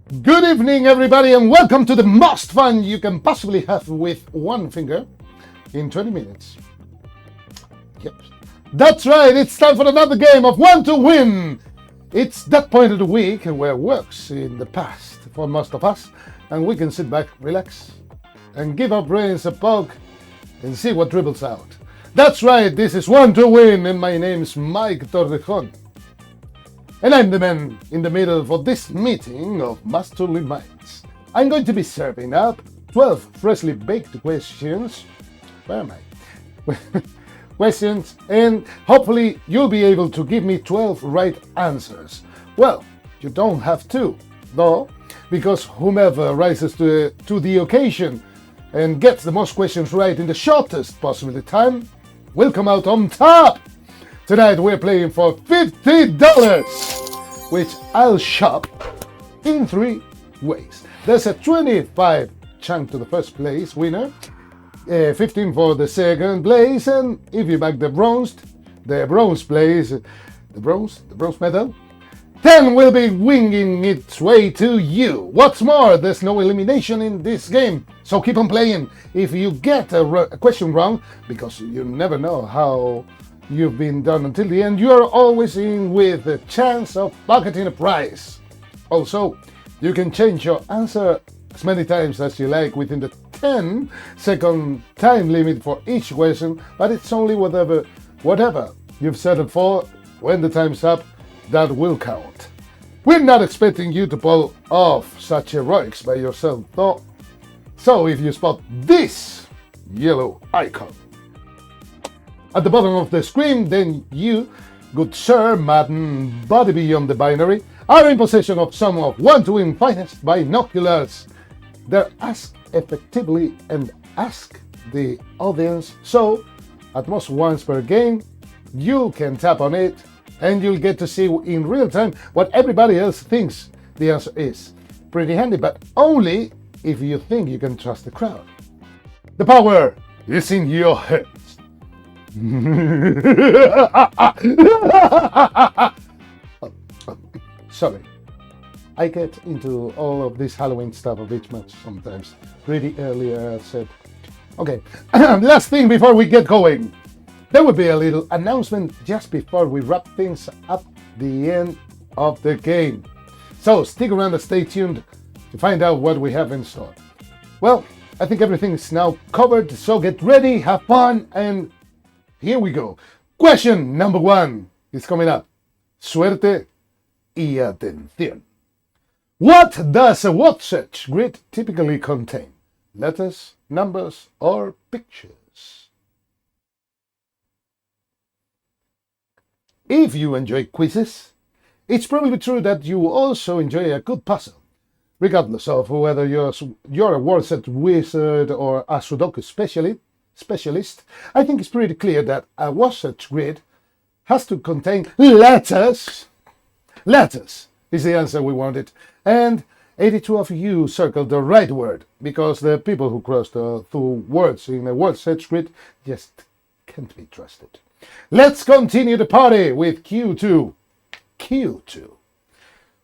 Good evening, everybody, and welcome to the most fun you can possibly have with one finger in 20 minutes. Yep, that's right, it's time for another game of one2win. It's that point of the week where it works in the past for most of us, and we can sit back, relax, and give our brains a poke and see what dribbles out. That's right, this is one2win, and my name's Mike Torrejon. And I'm the man in the middle for this meeting of masterly minds. I'm going to be serving up 12 freshly baked questions. Where am I? Questions, and hopefully you'll be able to give me 12 right answers. Well, you don't have to, though, because whomever rises to the occasion and gets the most questions right in the shortest possible time will come out on top. Tonight we're playing for $50, which I'll shop in 3 ways. There's a 25 chunk to the first place winner, 15 for the second place, and if you back the bronze place, the bronze medal, 10 will be winging its way to you. What's more, there's no elimination in this game, so keep on playing. If you get a question wrong, because you never know how you've been done until the end, you're always in with a chance of pocketing a prize. Also, you can change your answer as many times as you like within the 10-second time limit for each question, but it's only whatever you've settled for. When the time's up, that will count. We're not expecting you to pull off such heroics by yourself, though. So if you spot this yellow icon at the bottom of the screen, then you, good sir, madam, body beyond the binary, are in possession of some of one2win finest binoculars. They're asked effectively and ask the audience, so at most once per game, you can tap on it and you'll get to see in real time what everybody else thinks the answer is. Pretty handy, but only if you think you can trust the crowd. The power is in your head. Sorry, I get into all of this Halloween stuff of each month sometimes pretty early, I said. Okay, last thing before we get going, there will be a little announcement just before we wrap things up the end of the game, so stick around and stay tuned to find out what we have in store. Well, I think everything is now covered, so get ready, have fun, and here we go. Question number 1 is coming up. Suerte y atención. What does a word search grid typically contain? Letters, numbers, or pictures? If you enjoy quizzes, it's probably true that you also enjoy a good puzzle. Regardless of whether you're a word search wizard or a Sudoku specialist, I think it's pretty clear that a word search grid has to contain letters. Letters is the answer we wanted, and 82 of you circled the right word, because the people who crossed through words in a word search grid just can't be trusted. Let's continue the party with Q2. Q2.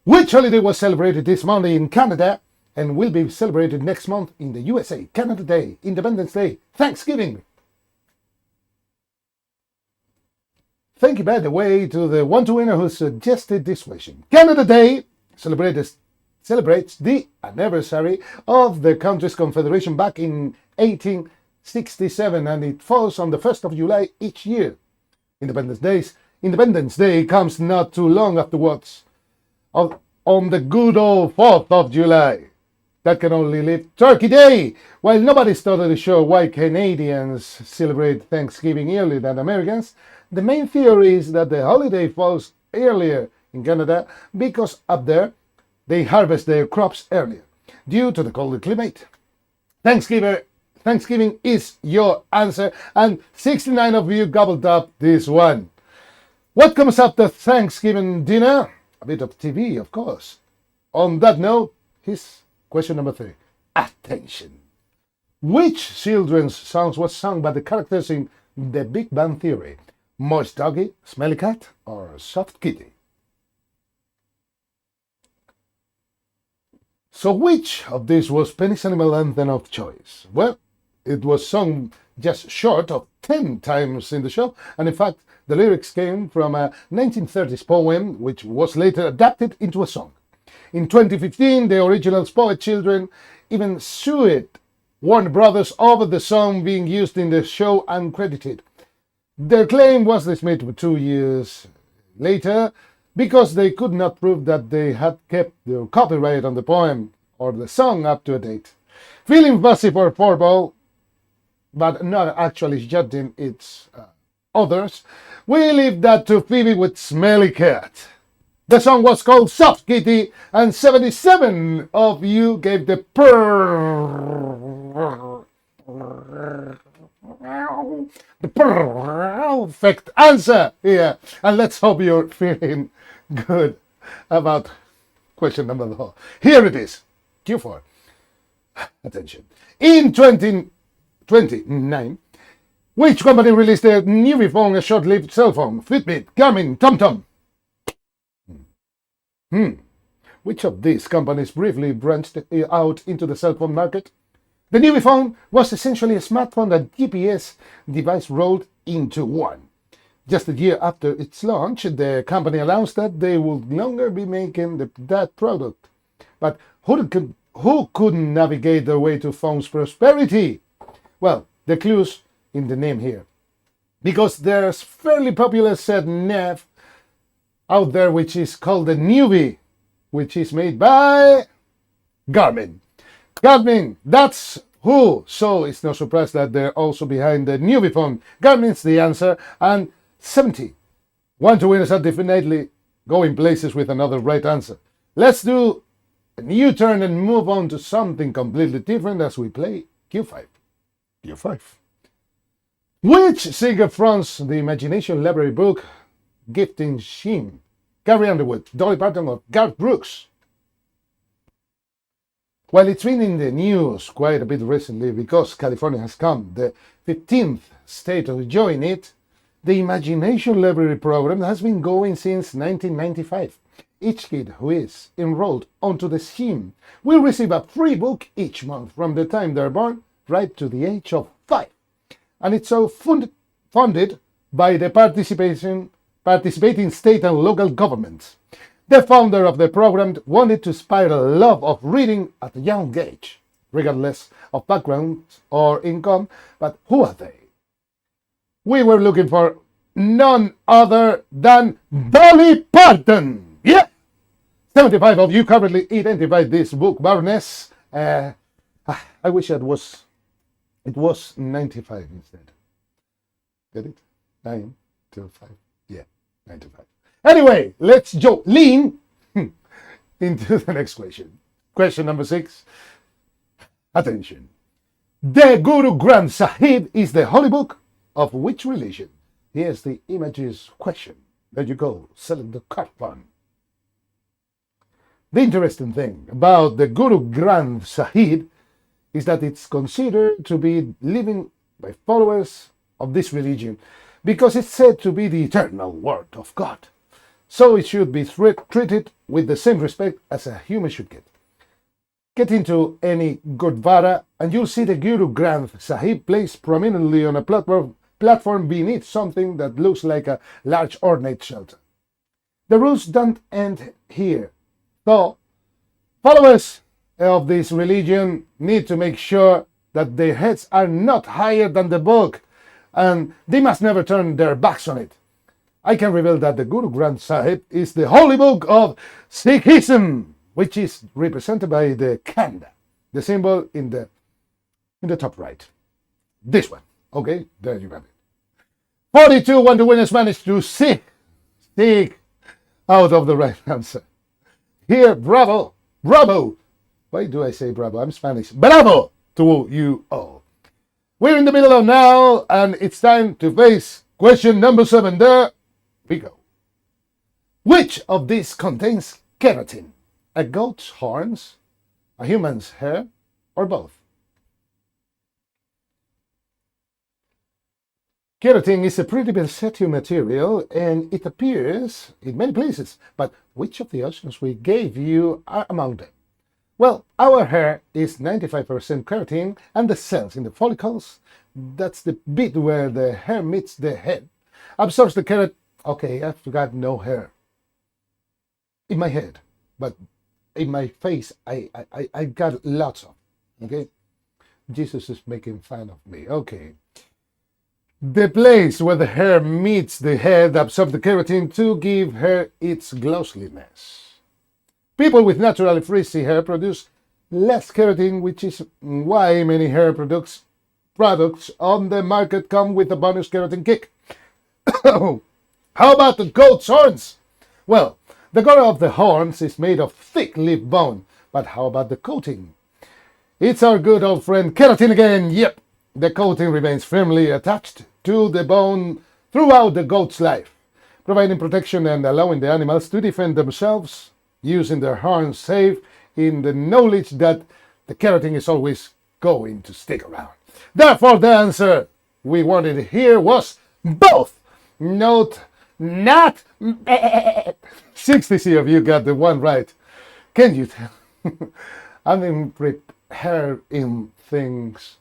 Which holiday was celebrated this Monday in Canada and will be celebrated next month in the USA? Canada Day, Independence Day, Thanksgiving. Thank you, by the way, to the one2winner who suggested this question. Canada Day celebrates the anniversary of the country's confederation back in 1867, and it falls on the 1st of July each year. Independence Day comes not too long afterwards, on the good old 4th of July. That can only leave Turkey Day. While nobody's totally sure why Canadians celebrate Thanksgiving earlier than Americans, the main theory is that the holiday falls earlier in Canada because up there they harvest their crops earlier due to the colder climate. Thanksgiving is your answer, and 69 of you gobbled up this one. What comes after Thanksgiving dinner? A bit of TV, of course. On that note, here's question number 3. Attention. Which children's songs was sung by the characters in The Big Bang Theory? Moist Doggy, Smelly Cat, or Soft Kitty? So which of these was Penny's animal anthem of choice? Well, it was sung just short of 10 times in the show, and in fact, the lyrics came from a 1930s poem, which was later adapted into a song. In 2015, the original's poet children even sued Warner Brothers over the song being used in the show uncredited. Their claim was dismissed 2 years later because they could not prove that they had kept the copyright on the poem or the song up to date. Feeling fussy for football, but not actually judging its others, we leave that to Phoebe with Smelly Cat. The song was called Soft Kitty, and 77 of you gave the perfect answer here. And let's hope you're feeling good about question number 4. Here it is. Q4. Attention. In 2029, which company released a new phone, a short-lived cell phone? Fitbit, Garmin, TomTom. Which of these companies briefly branched out into the cell phone market? The new phone was essentially a smartphone and GPS device rolled into one. Just a year after its launch, the company announced that they would no longer be making that product. But who could navigate their way to phone's prosperity? Well, the clue's in the name here. Because there's fairly popular set nav out there which is called the Newbie, which is made by Garmin. Garmin, that's who. So it's no surprise that they're also behind the Newbie phone. Garmin's the answer, and 70 one2winners are definitely going places with another right answer. Let's do a new turn and move on to something completely different as we play Q5. Q5. Which singer fronts the Imagination Library book Gifting Sheen? Carrie Underwood, Dolly Parton, or Garth Brooks? While it's been in the news quite a bit recently because California has come the 15th state to join it, the Imagination Library program has been going since 1995. Each kid who is enrolled onto the scheme will receive a free book each month from the time they're born right to the age of 5. And it's so funded by the participating state and local governments. The founder of the program wanted to inspire a love of reading at a young age, regardless of background or income. But who are they? We were looking for none other than Dolly Parton. Yeah! 75 of you currently identified this book, Baroness. I wish it was 95 instead. Get it? 9 to 5. Yeah, 9 to 5. Anyway, let's lean into the next question. Question number 6. Attention. The Guru Granth Sahib is the holy book of which religion? Here's the images question. There you go. Select the card one. The interesting thing about the Guru Granth Sahib is that it's considered to be living by followers of this religion because it's said to be the eternal word of God. So it should be treated with the same respect as a human should get. Get into any Gurdwara and you'll see the Guru Granth Sahib placed prominently on a platform beneath something that looks like a large ornate shelter. The rules don't end here, though. Followers of this religion need to make sure that their heads are not higher than the book, and they must never turn their backs on it. I can reveal that the Guru Granth Sahib is the holy book of Sikhism, which is represented by the Khanda, the symbol in the top right. This one. Okay, there you have it. 42 one2winners managed to stick out of the right answer. Here, bravo. Why do I say bravo? I'm Spanish. Bravo to you all. We're in the middle of now, and it's time to face question number 7. There we go. Which of these contains keratin? A goat's horns, a human's hair, or both? Keratin is a pretty versatile material, and it appears in many places. But which of the options we gave you are among them? Well, our hair is 95% keratin, and the cells in the follicles, that's the bit where the hair meets the head, absorbs the keratin. Okay, I've got no hair in my head, but in my face, I got lots of. Okay, Jesus is making fun of me. Okay. The place where the hair meets the head absorbs the keratin to give hair its glossiness. People with naturally frizzy hair produce less keratin, which is why many hair products on the market come with a bonus keratin kick. How about the goat's horns? Well, the core of the horns is made of thick lip bone, but how about the coating? It's our good old friend keratin again. Yep, the coating remains firmly attached to the bone throughout the goat's life, providing protection and allowing the animals to defend themselves using their horns, safe in the knowledge that the keratin is always going to stick around. Therefore, the answer we wanted here was both. Note not 60 of you got the one right. Can you tell? I'm in preparing things.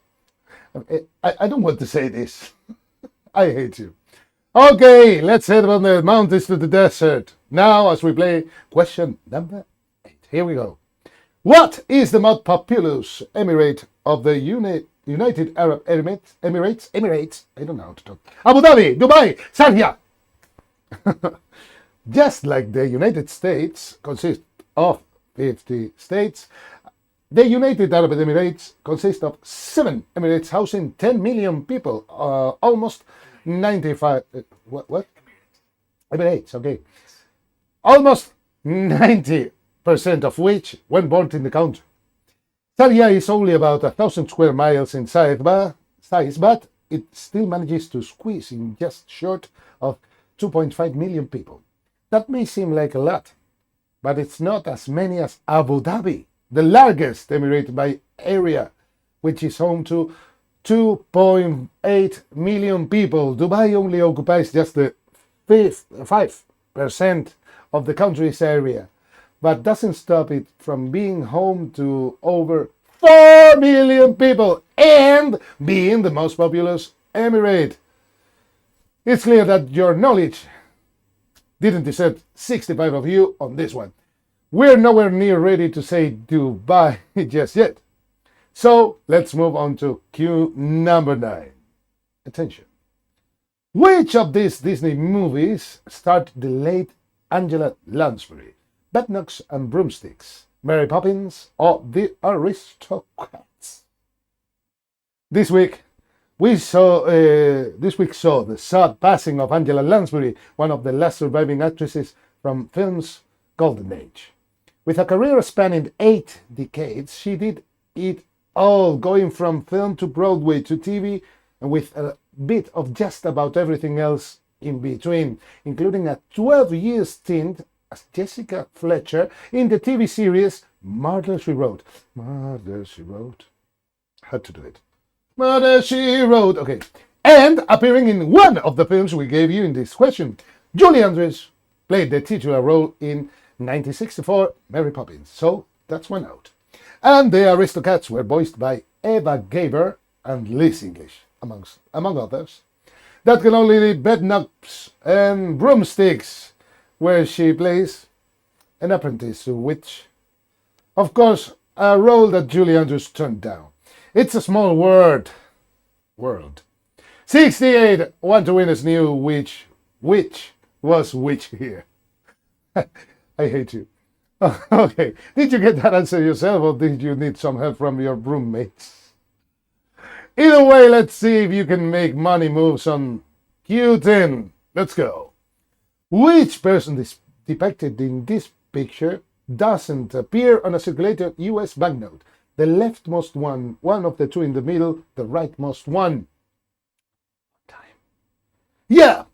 I don't want to say this. I hate you. Okay, let's head from the mountains to the desert. Now, as we play question number 8. Here we go. What is the most populous emirate of the United Arab Emirates? I don't know how to talk. Abu Dhabi, Dubai, Sharjah. Just like the United States consists of 50 states, the United Arab Emirates consists of 7 emirates housing 10 million people, almost 95. What? Emirates, okay. Almost 90% of which were born in the country. Sharjah is only about 1,000 square miles in size, but it still manages to squeeze in just short of 2.5 million people. That may seem like a lot, but it's not as many as Abu Dhabi, the largest emirate by area, which is home to 2.8 million people. Dubai only occupies just the 5% of the country's area, but doesn't stop it from being home to over 4 million people and being the most populous emirate. It's clear that your knowledge didn't desert 65 of you on this one. We're nowhere near ready to say Dubai just yet. So let's move on to cue number 9. Attention. Which of these Disney movies starred the late Angela Lansbury? Bedknobs and Broomsticks, Mary Poppins, or The Aristocrats? This week saw the sad passing of Angela Lansbury, one of the last surviving actresses from film's golden age. With a career spanning 8 decades, she did it all, going from film to Broadway to TV, and with a bit of just about everything else in between, including a 12-year stint as Jessica Fletcher in the TV series Murder, She Wrote. Murder, She Wrote. Had to do it. Murder, She Wrote. Okay. And appearing in one of the films we gave you in this question. Julie Andrews played the titular role in 1964 Mary Poppins. So that's one out. And the Aristocrats were voiced by Eva Gabor and Liz English, among others. That can only be Bedknobs and Broomsticks, where she plays an apprentice, which, of course, a role that Julie Andrews turned down. It's a small world. 68 one2win is new, which was which here. I hate you. Okay, did you get that answer yourself, or did you need some help from your roommates? Either way, let's see if you can make money moves on Q10. Let's go. Which person is depicted in this picture doesn't appear on a circulated US banknote? The leftmost one of the two in the middle, the rightmost one. Time. Yeah,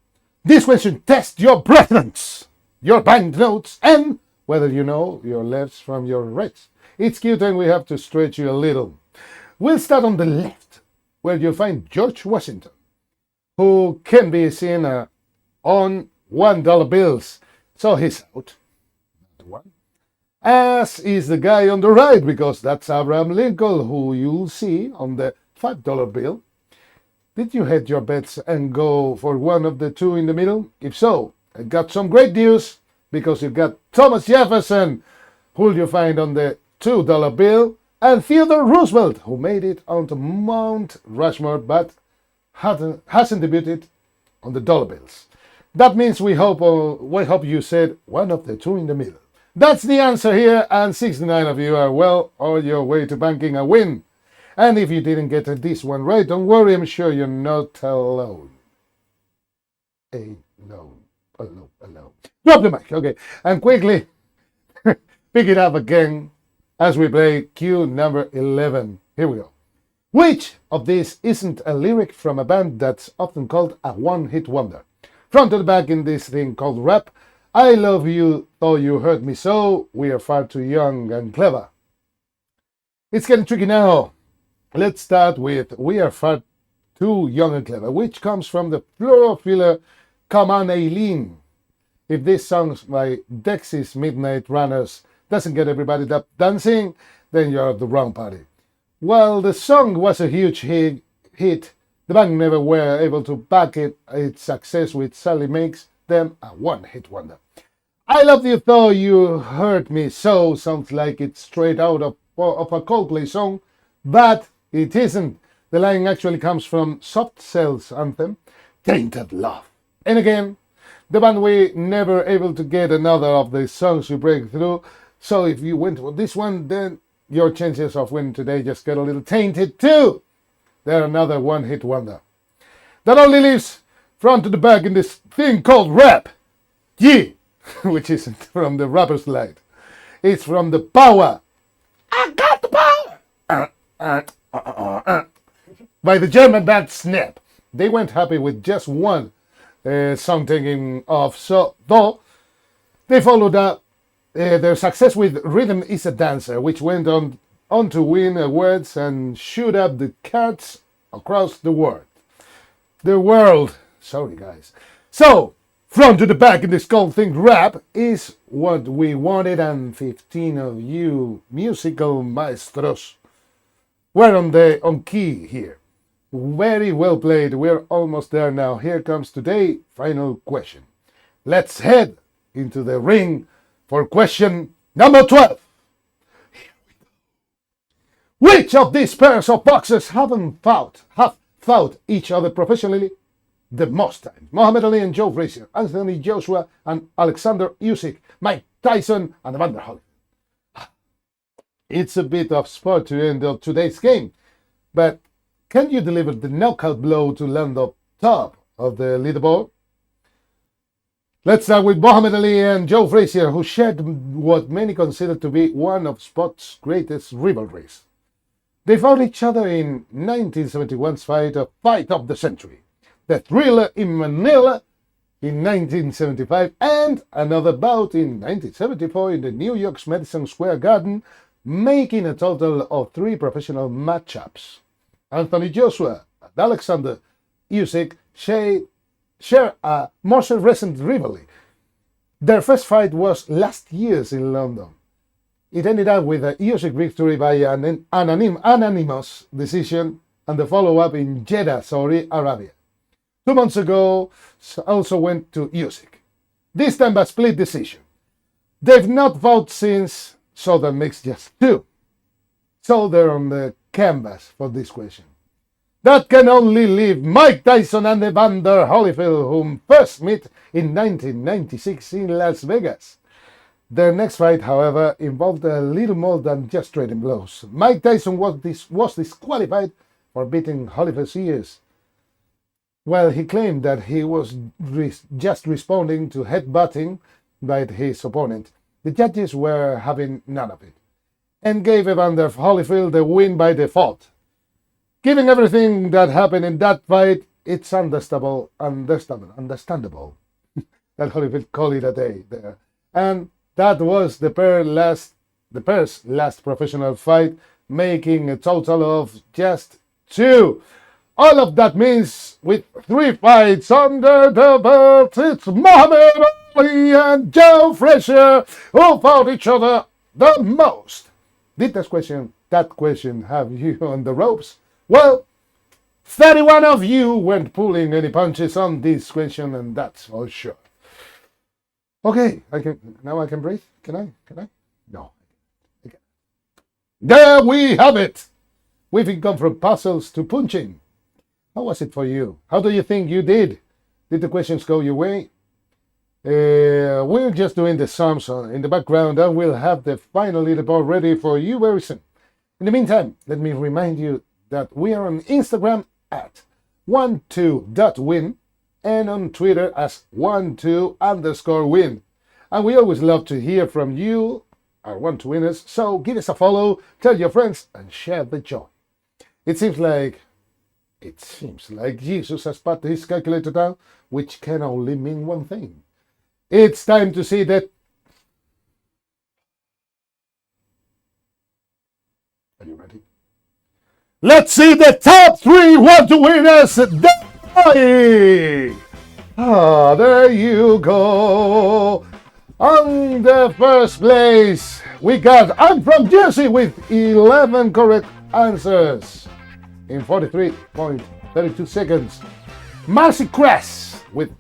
this question tests your preference, your banknotes, and whether you know your lefts from your rights. It's Q10, we have to stretch you a little. We'll start on the left, where you'll find George Washington, who can be seen on $1 bills. So he's out. One. as is the guy on the right, because that's Abraham Lincoln, who you'll see on the $5 bill. Did you hedge your bets and go for one of the two in the middle? If so, I got some great news, because you got Thomas Jefferson, who you find on the $2 bill, and Theodore Roosevelt, who made it onto Mount Rushmore but hasn't debuted on the dollar bills. That means we hope you said one of the two in the middle. That's the answer here, and 69 of you are well on your way to banking a win. And if you didn't get this one right, don't worry, I'm sure you're not alone. Alone. Drop the mic, okay, and quickly pick it up again as we play cue number 11. Here we go. Which of these isn't a lyric from a band that's often called a one-hit wonder? Front to the back in this thing called rap. I love you, though you hurt me so. We are far too young and clever. It's getting tricky now. Let's start with We Are Far Too Young and Clever, which comes from the floor filler Come On Aileen. If this song by Dexys Midnight Runners doesn't get everybody up dancing, then you're at the wrong party. While the song was a huge hit, the band never were able to back its success, which sadly makes them a one-hit wonder. I Love You Though You Hurt Me So sounds like it's straight out of a Coldplay song, but it isn't. The line actually comes from Soft Cell's anthem, Tainted Love. And again, the band were never able to get another of the songs to break through, so if you went with this one, then your chances of winning today just get a little tainted too. They're another one-hit wonder. That only leaves front to the back in this thing called rap. Yeah, which isn't from the rapper's light. It's from the power. I got the power. By the German band Snap. They weren't happy with just one song taking off, so though they followed up their success with Rhythm is a Dancer, which went on to win awards and shoot up the charts across the world. Sorry guys. So, front to the back in this cold thing rap is what we wanted, and 15 of you musical maestros were on key here. Very well played. We're almost there now. Here comes today's final question. Let's head into the ring for question number 12. Which of these pairs of boxers have fought each other professionally the most times? Muhammad Ali and Joe Frazier, Anthony Joshua and Alexander Usyk, Mike Tyson and Evander Holyfield. It's a bit of sport to end of today's game, but can you deliver the knockout blow to land up top of the leaderboard? Let's start with Muhammad Ali and Joe Frazier, who shared what many consider to be one of sport's greatest rivalries. They fought each other in 1971's fight of the century, the Thriller in Manila in 1975, and another bout in 1974 in the New York's Madison Square Garden, making a total of 3 professional matchups. Anthony Joshua and Alexander Usyk share a more recent rivalry. Their first fight was last year's in London. It ended up with a Usyk victory by an unanimous decision, and the follow-up in Jeddah, Saudi Arabia. 2 months ago also went to Usyk, this time by split decision. They've not fought since, so that makes just 2. So they're on the canvas for this question. That can only leave Mike Tyson and Evander Holyfield, whom first met in 1996 in Las Vegas. Their next fight, however, involved a little more than just trading blows. Mike Tyson was disqualified for beating Holyfield's ears, while he claimed that he was just responding to headbutting by his opponent. The judges were having none of it, and gave Evander Holyfield the win by default. Given everything that happened in that fight, it's understandable that Holyfield called it a day there. And that was the pair's last professional fight, making a total of just 2. All of that means with 3 fights under the belt, it's Muhammad Ali and Joe Frazier who fought each other the most. Did that question have you on the ropes? Well, 31 of you weren't pulling any punches on this question, and that's for sure. Okay, I can breathe. Can I? No. Okay. There we have it. We've gone from puzzles to punching. How was it for you? How do you think you did? Did the questions go your way? We're just doing the sums in the background, and we'll have the final leaderboard ready for you very soon. In the meantime, let me remind you that we are on Instagram at one2win and on Twitter as one2_win. And we always love to hear from you, our one2winners, so give us a follow, tell your friends, and share the joy. It seems like Jesus has put his calculator down, which can only mean one thing. It's time to see that. Are you ready? Let's see the top 3 one2winners. There you go. On the first place, we got I'm from Jersey with 11 correct answers in 43.32 seconds. Marcy Cress with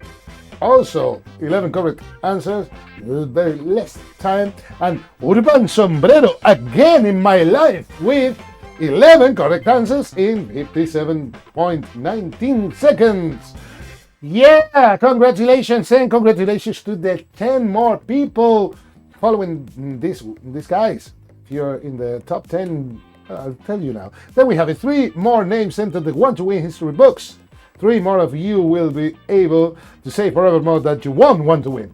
also 11 correct answers, very less time. And Urban Sombrero again in my life with 11 correct answers in 57.19 seconds. Yeah, congratulations, and congratulations to the 10 more people following these guys. If you're in the top 10, I'll tell you now. Then we have 3 more names entered the one2win history books. 3 more of you will be able to say forevermore that you won one2win.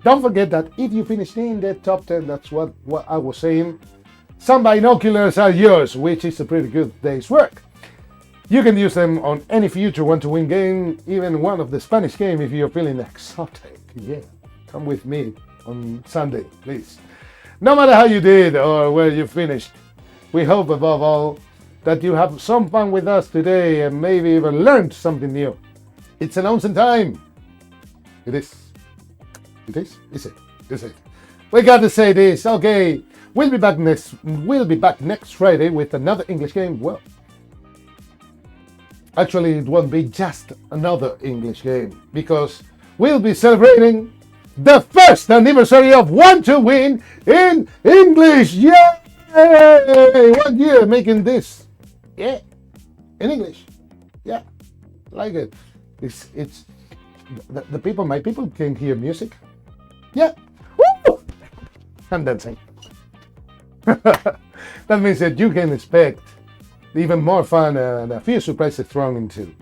Don't forget that if you finish in the top 10, that's what I was saying, some binoculars are yours, which is a pretty good day's work. You can use them on any future one2win game, even one of the Spanish game if you're feeling exotic. Yeah, come with me on Sunday, please. No matter how you did or where you finished, we hope above all that you have some fun with us today and maybe even learned something new. It's announcing time. It is. Is it? We got to say this. Okay, we'll be back next Friday with another English game. Well, actually, it won't be just another English game because we'll be celebrating the first anniversary of one2win in English. Yay! 1 year making this. Yeah, in English. Yeah, like it. It's the people. My people can hear music. Yeah. Woo! I'm dancing. That means that you can expect even more fun and a few surprises thrown into.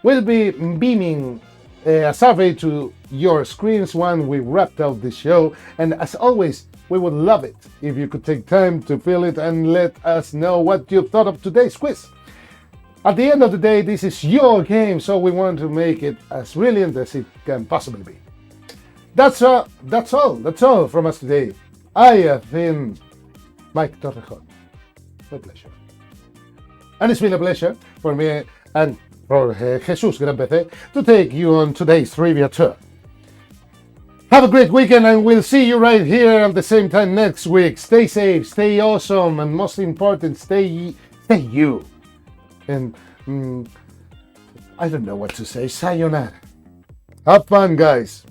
We'll be beaming a survey to your screens when we wrapped up the show, and as always, we would love it if you could take time to fill it and let us know what you thought of today's quiz. At the end of the day, this is your game, so we want to make it as brilliant as it can possibly be. That's all from us today. I have been Mike Torrejon. My pleasure. And it's been a pleasure for me and for Jesus Gran PC to take you on today's trivia tour. Have a great weekend, and we'll see you right here at the same time next week. Stay safe, stay awesome, and most important, stay you. And I don't know what to say. Sayonara. Have fun, guys.